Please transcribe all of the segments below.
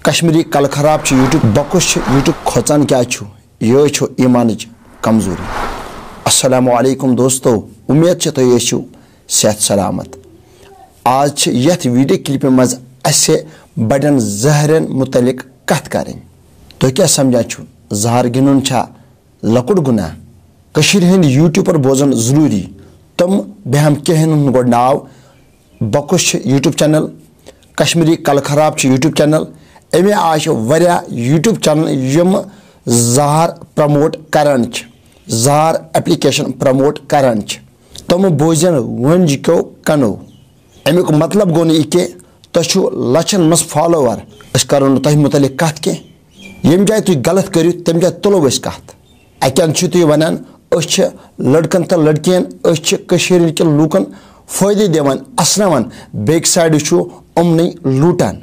कश्मीरी कल खराब YouTube बकुश YouTube खोचान क्या ये ईमान कमजोरी। अस्सलामुअलैकुम दोस्तों, उम्मीद तुम सेहत सलामत। आज यथ वीडियो क्लिप मज बड़न जहरन मुतलिक कथ करें। तो क्या समझा जहर गिन लकुट गुनाह हंद यूट्यूब पर बोजन जरूरी। तम बेहम कहन गो नाव बकुश यूट्यूब चैनल, कश्मीरी कल खराब यूट्यूब चैनल। अमे आज वरिया यूट्यूब चैनल यम जहर प्रमोट करान, जहर एप्लीकेशन प्रमोट करान। तम बोजन वंज क्यों कनो। अमुक मतलब गो नी कह तुम लचन मज फॉलोवर। करो तुम मुतलिक कत कह यम जाए तुम गलत करो तम जाए तुलो कत। अकन तुम वनान लड़कन तो लड़कियन के लूकन फायदे दिवान असनावान, बेक साइड उमन लूटान।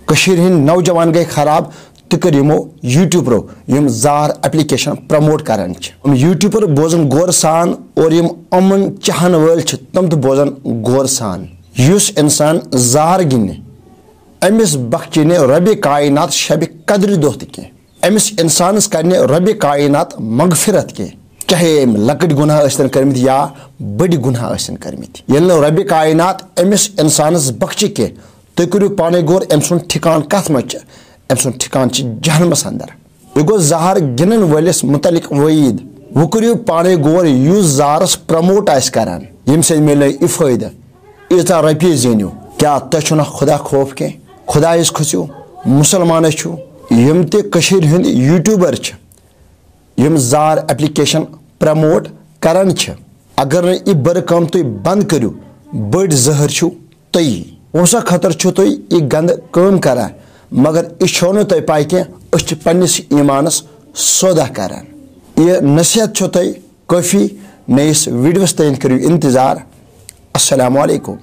हंद नौजवान गई खराब तो कर यमो यूट्यूबरो यम जहर एप्लीकेशन प्रमोट करान। यूट्यूबर बोजन गौर सान और यम अमन चाहन वल तम तो बोजन गौर सान। युस इंसान जहर गिन अमिस बख्चे रब कायनात शब कदर दोह कह। अमिस इंसानस कर रब कायनात मगफिरत कह, चाहे लकट गुनाह कर्मित या बड़ गुनाह कर्मित। ये रब कायनात अमिस इंसानस बख्शि कह तुम करो पाने गौर अम सुन ठिकान कत मज। अम सुन ठिकान जहनमस अंदर। यह गो जहर गिनन वलिस मुतलिक वईद। वो करो पाने गौर युस जहरस प्रमोट करान यम से मिले यह फायदा ईता रपये जीनो। क्या तुम खुदा खौफ कह? खुदा खसो मुसलमान यम तंद यूट्यूबर यम जहर एप्लीकेशन प्रमोट करान। अगर यह बर कम तुम बंद करो बड़ जहर तुई वसा खतर तुम यह गंद कम करान, मगर यह नो तुम पाई कह पन्निस ईमानस सौदा करान। यह नसीहत तुम काफ़ी नयस वीडियोस तन करो इंतजार। अस्सलामु अलैकुम।